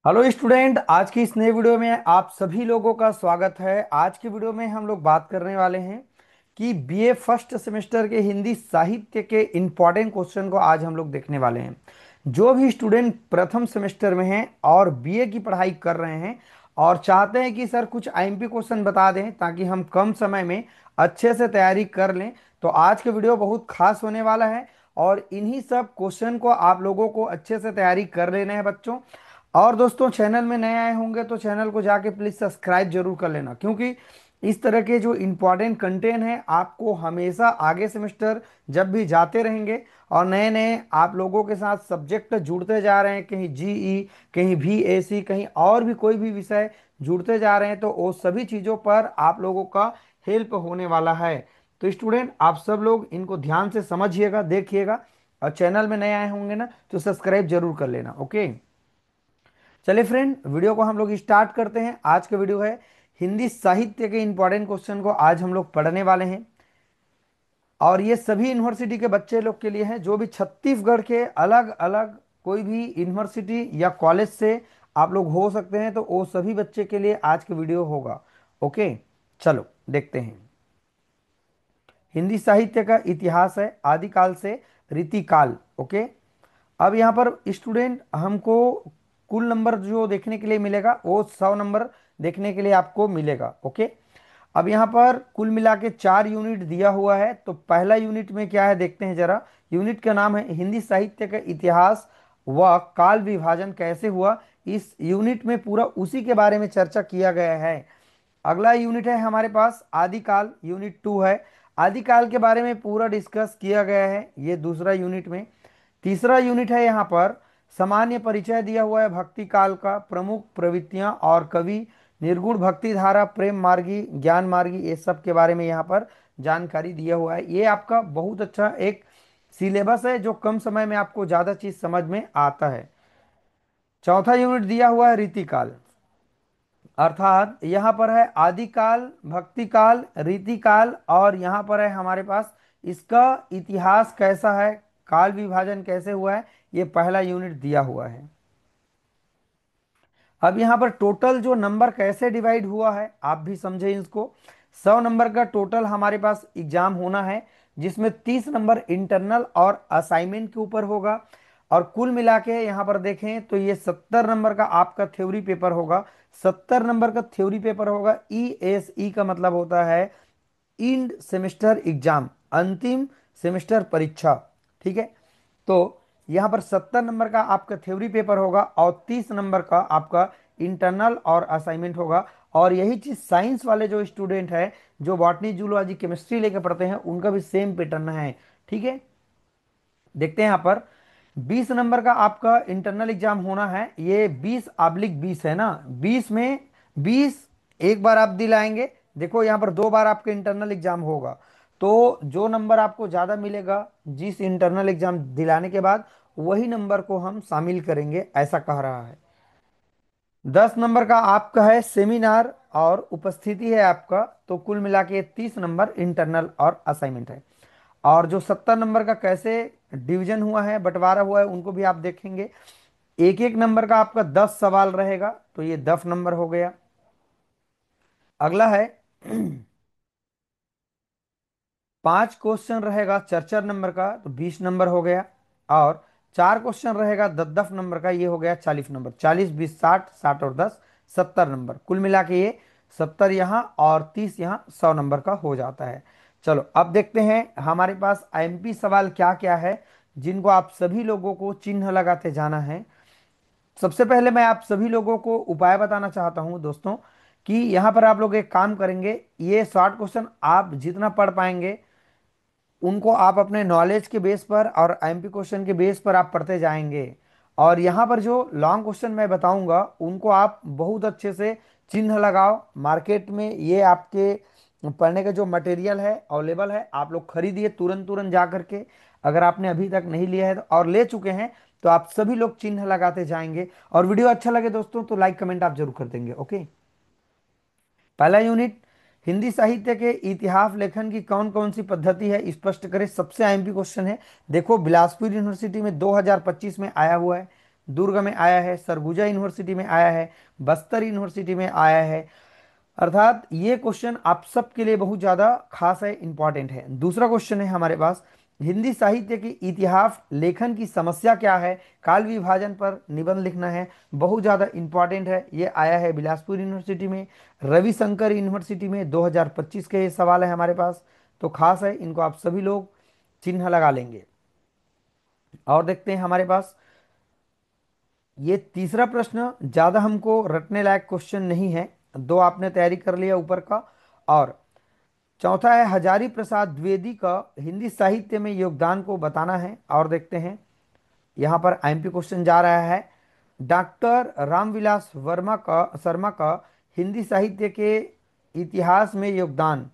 Hello student, आज की इस नए वीडियो में आप सभी लोगों का स्वागत है। आज की वीडियो में हम लोग बात करने वाले हैं कि बीए फर्स्ट सेमेस्टर के हिंदी साहित्य के इम्पॉर्टेंट क्वेश्चन को आज हम लोग देखने वाले हैं। जो भी स्टूडेंट प्रथम सेमेस्टर में हैं और बीए की पढ़ाई कर रहे हैं और चाहते हैं कि सर कुछ आईएमपी क्वेश्चन बता दें ताकि हम कम समय में अच्छे से तैयारी कर लें, तो आज का वीडियो बहुत खास होने वाला है। और इन्हीं सब क्वेश्चन को आप लोगों को अच्छे से तैयारी कर लेना है बच्चों। और दोस्तों, चैनल में नए आए होंगे तो चैनल को जाके प्लीज सब्सक्राइब जरूर कर लेना, क्योंकि इस तरह के जो इंपॉर्टेंट कंटेंट है आपको हमेशा आगे सेमेस्टर जब भी जाते रहेंगे और नए नए आप लोगों के साथ सब्जेक्ट जुड़ते जा रहे हैं, कहीं जीई, कहीं VAC, कहीं और भी कोई भी विषय जुड़ते जा रहे हैं, तो वो सभी चीज़ों पर आप लोगों का हेल्प होने वाला है। तो स्टूडेंट, आप सब लोग इनको ध्यान से समझिएगा, देखिएगा, और चैनल में नए आए होंगे ना तो सब्सक्राइब जरूर कर लेना। ओके, चलिए फ्रेंड, वीडियो को हम लोग स्टार्ट करते हैं। आज का वीडियो है हिंदी साहित्य के इंपॉर्टेंट क्वेश्चन को आज हम लोग पढ़ने वाले हैं। और ये सभी यूनिवर्सिटी के बच्चे लोग के लिए है, जो भी छत्तीसगढ़ के अलग अलग कोई भी यूनिवर्सिटी या कॉलेज से आप लोग हो सकते हैं, तो वो सभी बच्चे के लिए आज का वीडियो होगा। ओके, चलो देखते हैं। हिंदी साहित्य का इतिहास है आदिकाल से रीतिकाल। ओके, अब यहाँ पर स्टूडेंट हमको कुल नंबर जो देखने के लिए मिलेगा वो 100 नंबर देखने के लिए आपको मिलेगा। ओके, अब यहाँ पर कुल मिला के 4 यूनिट दिया हुआ है, तो पहला यूनिट में क्या है देखते हैं जरा। यूनिट का नाम है हिंदी साहित्य का इतिहास व काल विभाजन कैसे हुआ। इस यूनिट में पूरा उसी के बारे में चर्चा किया गया है। अगला यूनिट है हमारे पास आदिकाल, यूनिट 2 है। आदिकाल के बारे में पूरा डिस्कस किया गया है, ये दूसरा यूनिट में। तीसरा यूनिट है यहाँ पर सामान्य परिचय दिया हुआ है भक्ति काल का, प्रमुख प्रवृत्तियां और कवि, निर्गुण भक्ति धारा, प्रेम मार्गी, ज्ञान मार्गी, ये सब के बारे में यहाँ पर जानकारी दिया हुआ है। ये आपका बहुत अच्छा एक सिलेबस है जो कम समय में आपको ज़्यादा चीज़ समझ में आता है। चौथा यूनिट दिया हुआ है रीतिकाल, अर्थात यहाँ पर है आदिकाल, भक्ति काल, रीतिकाल, और यहाँ पर है हमारे पास इसका इतिहास कैसा है, काल विभाजन कैसे हुआ है, ये पहला यूनिट दिया हुआ है। अब यहाँ पर टोटल जो नंबर कैसे डिवाइड हुआ है आप भी समझे इसको। 100 नंबर का टोटल हमारे पास एग्जाम होना है, जिसमें 30 नंबर इंटरनल और असाइनमेंट के ऊपर होगा। और कुल मिला के यहाँ पर देखें तो ये 70 नंबर का आपका थ्योरी पेपर होगा। 70 नंबर का थ्योरी पेपर होगा। ESE का मतलब होता है इंड सेमेस्टर एग्जाम, अंतिम सेमेस्टर परीक्षा। ठीक है, तो यहाँ पर 70 नंबर का आपका थ्योरी पेपर होगा और 30 नंबर का आपका इंटरनल और असाइनमेंट होगा। और यही चीज साइंस वाले जो स्टूडेंट है, जो बॉटनी जूलॉजी केमिस्ट्री लेके पढ़ते हैं, उनका भी सेम पैटर्न है। ठीक है, देखते हैं यहाँ पर 20 नंबर का आपका इंटरनल एग्जाम होना है। ये 20/20 है ना, 20 में 20 एक बार आप दिलाएंगे। देखो यहाँ पर 2 बार आपका इंटरनल एग्जाम होगा, तो जो नंबर आपको ज़्यादा मिलेगा जिस इंटरनल एग्जाम दिलाने के बाद, वही नंबर को हम शामिल करेंगे, ऐसा कह रहा है। 10 नंबर का आपका है सेमिनार और उपस्थिति है आपका, तो कुल मिला के 30 नंबर इंटरनल और असाइनमेंट है। और जो 70 नंबर का कैसे डिवीजन हुआ है, बंटवारा हुआ है, उनको भी आप देखेंगे। एक एक नंबर का आपका 10 सवाल रहेगा, तो ये 10 नंबर हो गया। अगला है 5 क्वेश्चन रहेगा चर्चा नंबर का, तो 20 नंबर हो गया। और 4 क्वेश्चन रहेगा 10 10 नंबर का, ये हो गया 40 नंबर। 40 20 60, 60 और 10 70 नंबर, कुल मिला के ये 70 यहाँ और 30 यहाँ, 100 नंबर का हो जाता है। चलो अब देखते हैं हमारे पास IMP सवाल क्या क्या है, जिनको आप सभी लोगों को चिन्ह लगाते जाना है। सबसे पहले मैं आप सभी लोगों को उपाय बताना चाहता हूं दोस्तों, कि यहाँ पर आप लोग एक काम करेंगे, ये शॉर्ट क्वेश्चन आप जितना पढ़ पाएंगे उनको आप अपने नॉलेज के बेस पर और IMP क्वेश्चन के बेस पर आप पढ़ते जाएंगे। और यहाँ पर जो लॉन्ग क्वेश्चन मैं बताऊंगा उनको आप बहुत अच्छे से चिन्ह लगाओ। मार्केट में ये आपके पढ़ने का जो मटेरियल है अवेलेबल है, आप लोग खरीदिए तुरंत तुरंत जा करके। अगर आपने अभी तक नहीं लिया है और ले चुके हैं तो आप सभी लोग चिन्ह लगाते जाएंगे। और वीडियो अच्छा लगे दोस्तों तो लाइक कमेंट आप जरूर कर देंगे। ओके, पहला यूनिट, हिंदी साहित्य के इतिहास लेखन की कौन कौन सी पद्धति है स्पष्ट करें। सबसे IMP क्वेश्चन है। देखो बिलासपुर यूनिवर्सिटी में 2025 में आया हुआ है। दुर्ग में आया है, सरगुजा यूनिवर्सिटी में आया है, बस्तर यूनिवर्सिटी में आया है। अर्थात ये क्वेश्चन आप सबके लिए बहुत ज्यादा खास है, इंपॉर्टेंट है। दूसरा क्वेश्चन है हमारे पास, हिंदी साहित्य की इतिहास लेखन की समस्या क्या है, काल विभाजन पर निबंध लिखना है। बहुत ज्यादा इंपॉर्टेंट है, ये आया है बिलासपुर यूनिवर्सिटी में, रविशंकर यूनिवर्सिटी में 2025 के ये सवाल है हमारे पास। तो खास है, इनको आप सभी लोग चिन्ह लगा लेंगे। और देखते हैं हमारे पास, ये तीसरा प्रश्न ज्यादा हमको रटने लायक क्वेश्चन नहीं है, दो आपने तैयारी कर लिया ऊपर का। और चौथा है, हजारी प्रसाद द्विवेदी का हिंदी साहित्य में योगदान को बताना है। और देखते हैं, यहाँ पर आईएमपी क्वेश्चन जा रहा है, डॉक्टर रामविलास वर्मा का शर्मा का हिंदी साहित्य के इतिहास में योगदान।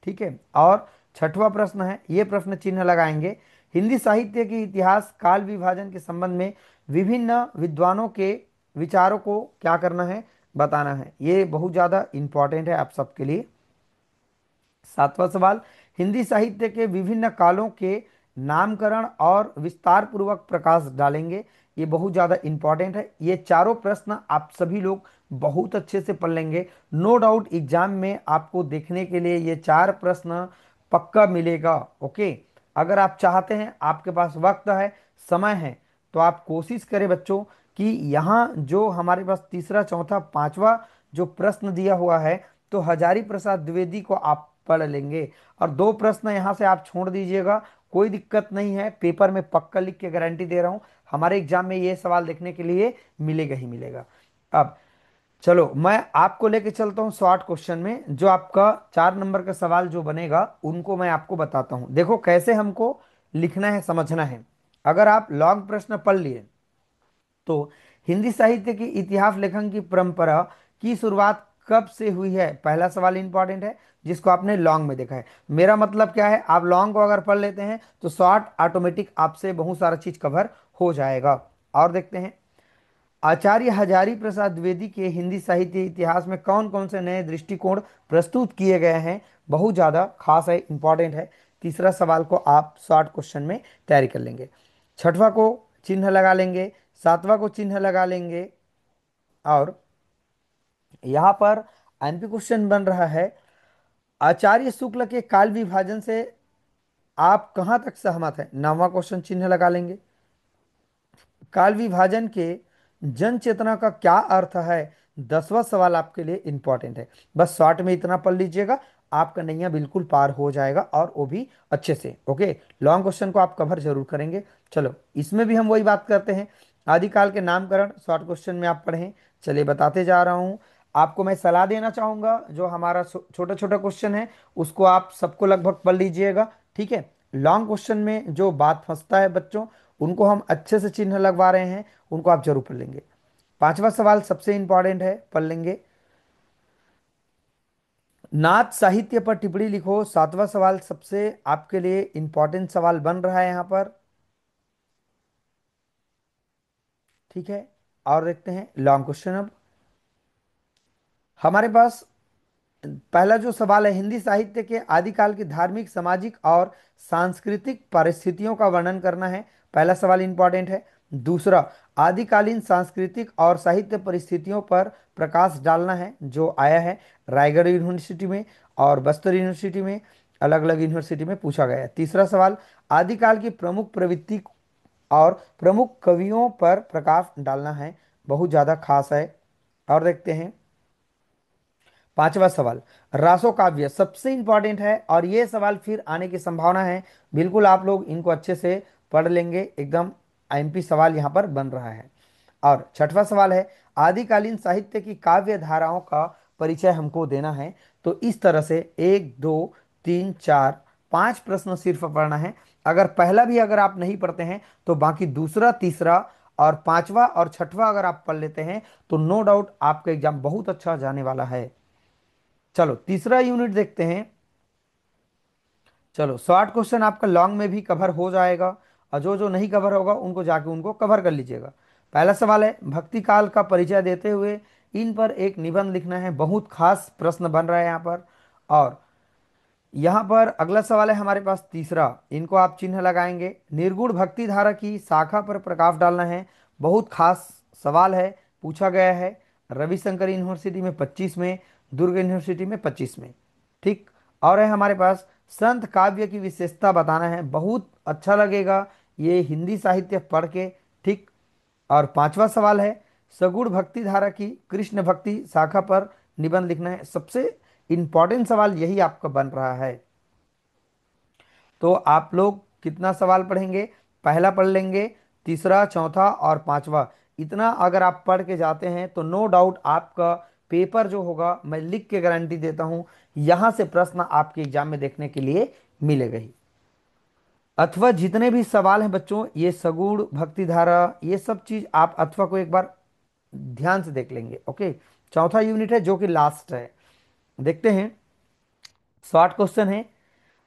ठीक है। और छठवां प्रश्न है, ये प्रश्न चिन्ह लगाएंगे, हिंदी साहित्य के इतिहास काल विभाजन के संबंध में विभिन्न विद्वानों के विचारों को क्या करना है, बताना है। ये बहुत ज़्यादा इंपॉर्टेंट है आप सबके लिए। सातवां सवाल, हिंदी साहित्य के विभिन्न कालों के नामकरण और विस्तार पूर्वक प्रकाश डालेंगे। ये बहुत ज़्यादा इंपॉर्टेंट है। ये चारों प्रश्न आप सभी लोग बहुत अच्छे से पढ़ लेंगे। नो डाउट एग्जाम में आपको देखने के लिए ये चार प्रश्न पक्का मिलेगा। ओके, अगर आप चाहते हैं, आपके पास वक्त है, समय है, तो आप कोशिश करें बच्चों कि यहाँ जो हमारे पास तीसरा, चौथा, पांचवा जो प्रश्न दिया हुआ है, तो हजारी प्रसाद द्विवेदी को आप पढ़ लेंगे। और दो प्रश्न यहाँ से आप छोड़ दीजिएगा, कोई दिक्कत नहीं है, पेपर में पक्का लिख के गारंटी दे रहा हूँ, हमारे एग्जाम में ये सवाल देखने के लिए मिलेगा ही मिलेगा। अब चलो, मैं आपको लेके चलता हूँ शॉर्ट क्वेश्चन में, जो आपका 4 नंबर का सवाल जो बनेगा उनको मैं आपको बताता हूँ। देखो कैसे हमको लिखना है, समझना है। अगर आप लॉन्ग प्रश्न पढ़ लिए, तो हिंदी साहित्य की इतिहास लेखन की परंपरा की शुरुआत कब से हुई है, पहला सवाल इंपॉर्टेंट है, जिसको आपने लॉन्ग में देखा है। मेरा मतलब क्या है, आप लॉन्ग को अगर पढ़ लेते हैं तो शॉर्ट ऑटोमेटिक आपसे बहुत सारा चीज कवर हो जाएगा। और देखते हैं, आचार्य हजारी प्रसाद द्विवेदी के हिंदी साहित्य इतिहास में कौन कौन से नए दृष्टिकोण प्रस्तुत किए गए हैं, बहुत ज़्यादा खास है, इंपॉर्टेंट है। तीसरा सवाल को आप शॉर्ट क्वेश्चन में तैयारी कर लेंगे। छठवा को चिन्ह लगा लेंगे, सातवां को चिन्ह लगा लेंगे। और यहाँ पर एमपी क्वेश्चन बन रहा है, आचार्य शुक्ल के काल विभाजन से आप कहाँ तक सहमत हैं, नौवां क्वेश्चन चिन्ह लगा लेंगे। काल विभाजन के जन चेतना का क्या अर्थ है, 10वां सवाल आपके लिए इंपॉर्टेंट है। बस शॉर्ट में इतना पढ़ लीजिएगा, आपका नैया बिल्कुल पार हो जाएगा, और वो भी अच्छे से। ओके, लॉन्ग क्वेश्चन को आप कवर जरूर करेंगे। चलो, इसमें भी हम वही बात करते हैं, आदिकाल के नामकरण शॉर्ट क्वेश्चन में आप पढ़ें। चलिए बताते जा रहा हूँ। आपको मैं सलाह देना चाहूंगा, जो हमारा छोटा छोटा क्वेश्चन है उसको आप सबको लगभग पढ़ लीजिएगा। ठीक है, लॉन्ग क्वेश्चन में जो बात फंसता है बच्चों, उनको हम अच्छे से चिन्ह लगवा रहे हैं, उनको आप जरूर पढ़ लेंगे। पांचवा सवाल सबसे इंपॉर्टेंट है, पढ़ लेंगे, नाथ साहित्य पर टिप्पणी लिखो। सातवां सवाल सबसे आपके लिए इंपॉर्टेंट सवाल बन रहा है यहाँ पर। ठीक है, और देखते हैं लॉन्ग क्वेश्चन। अब हमारे पास पहला जो सवाल है, हिंदी साहित्य के आदिकाल की धार्मिक, सामाजिक और सांस्कृतिक परिस्थितियों का वर्णन करना है, पहला सवाल इंपॉर्टेंट है। दूसरा, आदिकालीन सांस्कृतिक और साहित्य परिस्थितियों पर प्रकाश डालना है, जो आया है रायगढ़ यूनिवर्सिटी में और बस्तर यूनिवर्सिटी में, अलग अलग यूनिवर्सिटी में पूछा गया है। तीसरा सवाल, आदिकाल की प्रमुख प्रवृत्ति और प्रमुख कवियों पर प्रकाश डालना है, बहुत ज़्यादा खास है। और देखते हैं पांचवा सवाल, रासो काव्य सबसे इंपॉर्टेंट है, और ये सवाल फिर आने की संभावना है, बिल्कुल आप लोग इनको अच्छे से पढ़ लेंगे, एकदम आईएमपी सवाल यहाँ पर बन रहा है। और छठवां सवाल है, आदिकालीन साहित्य की काव्य धाराओं का परिचय हमको देना है। तो इस तरह से 1, 2, 3, 4, 5 प्रश्न सिर्फ पढ़ना है। अगर पहला भी अगर आप नहीं पढ़ते हैं, तो बाकी दूसरा, तीसरा और पांचवा और छठवां अगर आप पढ़ लेते हैं, तो नो डाउट आपका एग्जाम बहुत अच्छा जाने वाला है। चलो तीसरा यूनिट देखते हैं। चलो, शॉर्ट क्वेश्चन आपका लॉन्ग में भी कवर हो जाएगा, और जो जो नहीं कवर होगा उनको जाके उनको कवर कर लीजिएगा। पहला सवाल है, भक्ति काल का परिचय देते हुए इन पर एक निबंध लिखना है, बहुत खास प्रश्न बन रहा है यहाँ पर। और यहाँ पर अगला सवाल है हमारे पास तीसरा, इनको आप चिन्ह लगाएंगे, निर्गुण भक्ति धारा की शाखा पर प्रकाश डालना है, बहुत खास सवाल है, पूछा गया है रविशंकर यूनिवर्सिटी में 25 में, दुर्ग यूनिवर्सिटी में 25 में। ठीक। और है हमारे पास संत काव्य की विशेषता बताना है, बहुत अच्छा लगेगा ये हिंदी साहित्य पढ़ के। ठीक। और पांचवा सवाल है सगुण भक्ति धारा की कृष्ण भक्ति शाखा पर निबंध लिखना है। सबसे इंपॉर्टेंट सवाल यही आपका बन रहा है। तो आप लोग कितना सवाल पढ़ेंगे? पहला पढ़ लेंगे, तीसरा, चौथा और पांचवा। इतना अगर आप पढ़ के जाते हैं तो नो डाउट आपका पेपर जो होगा, मैं लिख के गारंटी देता हूं, यहां से प्रश्न आपके एग्जाम में देखने के लिए मिलेगा ही। अथवा जितने भी सवाल हैं बच्चों, ये सगुण भक्ति धारा, ये सब चीज आप अथवा को एक बार ध्यान से देख लेंगे। ओके। चौथा यूनिट है जो कि लास्ट है, देखते हैं। शॉर्ट क्वेश्चन है,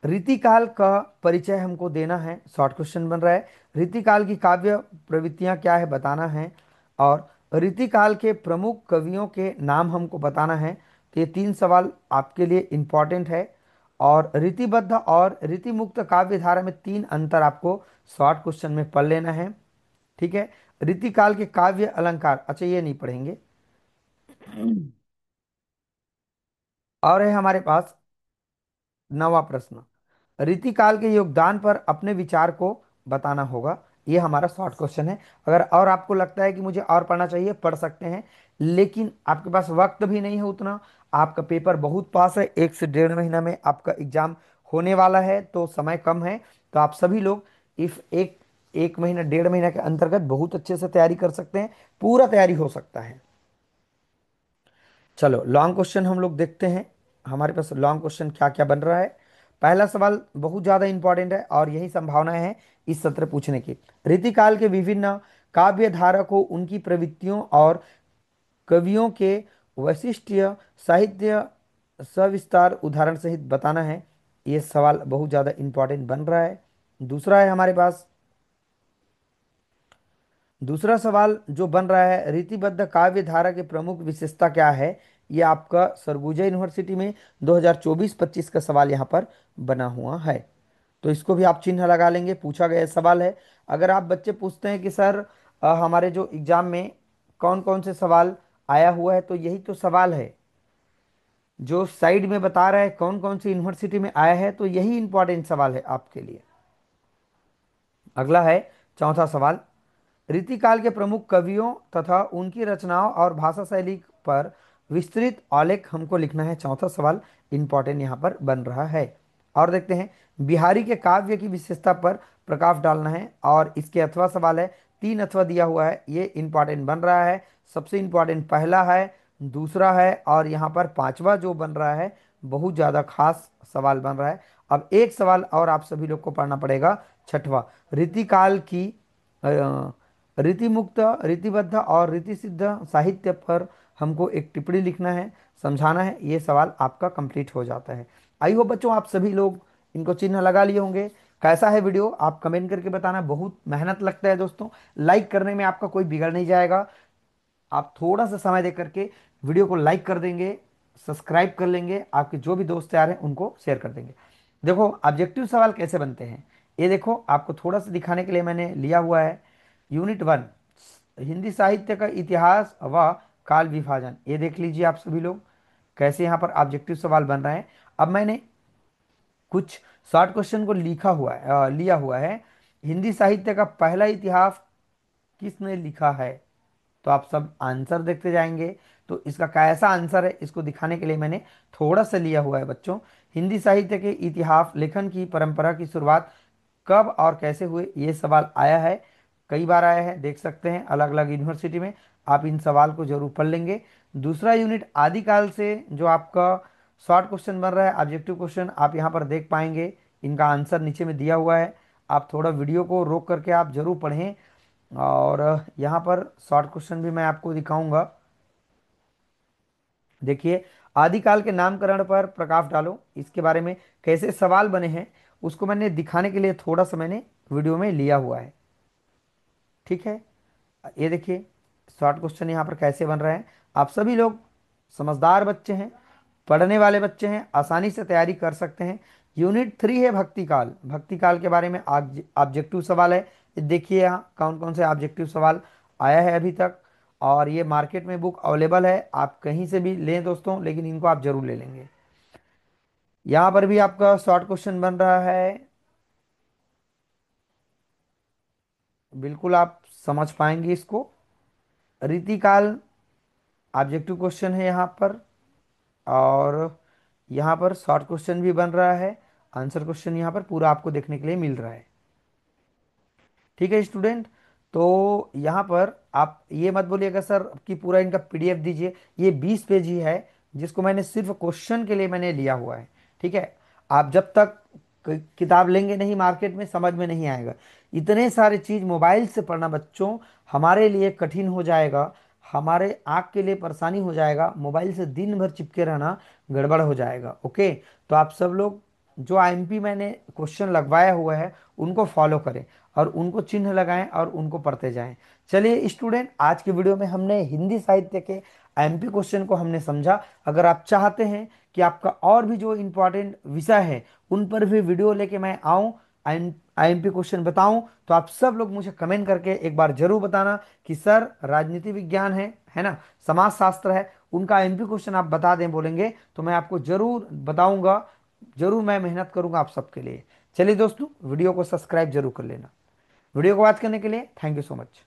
रीतिकाल का परिचय हमको देना है। शॉर्ट क्वेश्चन बन रहा है, रीतिकाल की काव्य प्रवृत्तियां क्या है बताना है, और रीतिकाल के प्रमुख कवियों के नाम हमको बताना है। तो ये तीन सवाल आपके लिए इंपॉर्टेंट है। और रीतिबद्ध और रीतिमुक्त काव्य धारा में तीन अंतर आपको शॉर्ट क्वेश्चन में पढ़ लेना है। ठीक है। रीतिकाल के काव्य अलंकार, अच्छा ये नहीं पढ़ेंगे। और है हमारे पास नवा प्रश्न, रीतिकाल के योगदान पर अपने विचार को बताना होगा। ये हमारा शॉर्ट क्वेश्चन है। अगर और आपको लगता है कि मुझे और पढ़ना चाहिए, पढ़ सकते हैं, लेकिन आपके पास वक्त भी नहीं है उतना। आपका पेपर बहुत पास है, 1 से 1.5 महीना में आपका एग्जाम होने वाला है, तो समय कम है। तो आप सभी लोग इफ एक एक महीना 1.5 महीना के अंतर्गत बहुत अच्छे से तैयारी कर सकते हैं, पूरा तैयारी हो सकता है। चलो लॉन्ग क्वेश्चन हम लोग देखते हैं, हमारे पास लॉन्ग क्वेश्चन क्या क्या बन रहा है। पहला सवाल बहुत ज्यादा इंपॉर्टेंट है और यही संभावनाएं हैं इस सत्र पूछने की। रीतिकाल के विभिन्न काव्य धारा को उनकी प्रवृत्तियों और कवियों के वैशिष्ट साहित्य सविस्तार उदाहरण सहित बताना है। ये सवाल बहुत ज्यादा इंपॉर्टेंट बन रहा है। दूसरा है हमारे पास, दूसरा सवाल जो बन रहा है, रीतिबद्ध काव्य धारा की प्रमुख विशेषता क्या है। ये आपका सरगुजा यूनिवर्सिटी में 2024-25 का सवाल यहाँ पर बना हुआ है। तो इसको भी आप चिन्ह लगा लेंगे, पूछा गया सवाल है। अगर आप बच्चे पूछते हैं कि सर हमारे जो एग्जाम में कौन कौन से सवाल आया हुआ है, तो यही तो सवाल है जो साइड में बता रहा है कौन कौन सी यूनिवर्सिटी में आया है, तो यही इंपॉर्टेंट सवाल है आपके लिए। अगला है चौथा सवाल, रीतिकाल के प्रमुख कवियों तथा उनकी रचनाओं और भाषा शैली पर विस्तृत आलेख हमको लिखना है। चौथा सवाल इंपॉर्टेंट यहाँ पर बन रहा है। और देखते हैं, बिहारी के काव्य की विशेषता पर प्रकाश डालना है, और इसके अथवा सवाल है, 3 अथवा दिया हुआ है, ये इंपॉर्टेंट बन रहा है। सबसे इंपॉर्टेंट पहला है, दूसरा है, और यहाँ पर पांचवा जो बन रहा है बहुत ज़्यादा खास सवाल बन रहा है। अब एक सवाल और आप सभी लोग को पढ़ना पड़ेगा, छठवा, रीतिकाल की रीतिमुक्त, रीतिबद्ध और रीति सिद्ध साहित्य पर हमको एक टिप्पणी लिखना है, समझाना है। ये सवाल आपका कंप्लीट हो जाता है। आई होप बच्चों आप सभी लोग इनको चिन्ह लगा लिए होंगे। कैसा है वीडियो आप कमेंट करके बताना, बहुत मेहनत लगता है दोस्तों, लाइक करने में आपका कोई बिगड़ नहीं जाएगा। आप थोड़ा सा समय दे करके वीडियो को लाइक कर देंगे, सब्सक्राइब कर लेंगे, आपके जो भी दोस्त यार हैं उनको शेयर कर देंगे। देखो ऑब्जेक्टिव सवाल कैसे बनते हैं, ये देखो आपको थोड़ा सा दिखाने के लिए मैंने लिया हुआ है। यूनिट 1 हिंदी साहित्य का इतिहास व काल विभाजन, ये देख लीजिए आप सभी लोग कैसे यहाँ पर ऑब्जेक्टिव सवाल बन रहे हैं। अब मैंने कुछ शॉर्ट क्वेश्चन को लिखा हुआ है, लिया हुआ है। हिंदी साहित्य का पहला इतिहास किसने लिखा है, तो आप सब आंसर देखते जाएंगे। तो इसका कैसा आंसर है इसको दिखाने के लिए मैंने थोड़ा सा लिया हुआ है बच्चों। हिंदी साहित्य के इतिहास लेखन की परंपरा की शुरुआत कब और कैसे हुए, ये सवाल आया है, कई बार आया है, देख सकते हैं अलग अलग यूनिवर्सिटी में। आप इन सवाल को जरूर पढ़ लेंगे। दूसरा यूनिट आदिकाल से जो आपका शॉर्ट क्वेश्चन बन रहा है, ऑब्जेक्टिव क्वेश्चन, आप यहाँ पर देख पाएंगे, इनका आंसर नीचे में दिया हुआ है। आप थोड़ा वीडियो को रोक करके आप जरूर पढ़ें। और यहाँ पर शॉर्ट क्वेश्चन भी मैं आपको दिखाऊंगा। देखिए, आदिकाल के नामकरण पर प्रकाश डालो, इसके बारे में कैसे सवाल बने हैं उसको मैंने दिखाने के लिए थोड़ा सा मैंने वीडियो में लिया हुआ है। ठीक है, ये देखिए शॉर्ट क्वेश्चन यहाँ पर कैसे बन रहे हैं। आप सभी लोग समझदार बच्चे हैं, पढ़ने वाले बच्चे हैं, आसानी से तैयारी कर सकते हैं। यूनिट 3 है भक्ति काल, भक्ति काल के बारे में ऑब्जेक्टिव सवाल है। देखिए यहाँ कौन कौन से ऑब्जेक्टिव सवाल आया है अभी तक। और ये मार्केट में बुक अवेलेबल है, आप कहीं से भी लें दोस्तों, लेकिन इनको आप जरूर ले लेंगे। यहाँ पर भी आपका शॉर्ट क्वेश्चन बन रहा है, बिल्कुल आप समझ पाएंगे इसको। रीतिकाल ऑब्जेक्टिव क्वेश्चन है यहाँ पर। और यहाँ पर शॉर्ट क्वेश्चन भी बन रहा है, आंसर क्वेश्चन यहाँ पर पूरा आपको देखने के लिए मिल रहा है। ठीक है स्टूडेंट। तो यहाँ पर आप ये मत बोलिएगा सर कि पूरा इनका पीडीएफ दीजिए, ये 20 पेज ही है जिसको मैंने सिर्फ क्वेश्चन के लिए मैंने लिया हुआ है। ठीक है। आप जब तक किताब लेंगे नहीं मार्केट में, समझ में नहीं आएगा। इतने सारे चीज मोबाइल से पढ़ना बच्चों हमारे लिए कठिन हो जाएगा, हमारे आँख के लिए परेशानी हो जाएगा, मोबाइल से दिन भर चिपके रहना गड़बड़ हो जाएगा। ओके। तो आप सब लोग जो आईएमपी मैंने क्वेश्चन लगवाया हुआ है उनको फॉलो करें और उनको चिन्ह लगाएं और उनको पढ़ते जाएं। चलिए स्टूडेंट, आज की वीडियो में हमने हिंदी साहित्य के आईएमपी क्वेश्चन को हमने समझा। अगर आप चाहते हैं कि आपका और भी जो इम्पोर्टेंट विषय है उन पर भी वीडियो लेके मैं आऊं, आईएमपी क्वेश्चन बताऊं, तो आप सब लोग मुझे कमेंट करके एक बार जरूर बताना कि सर राजनीति विज्ञान है ना, समाज शास्त्र है, उनका आईएमपी क्वेश्चन आप बता दें बोलेंगे तो मैं आपको जरूर बताऊंगा। जरूर मैं मेहनत करूंगा आप सबके लिए। चलिए दोस्तों, वीडियो को सब्सक्राइब जरूर कर लेना। वीडियो को बात करने के लिए थैंक यू सो मच।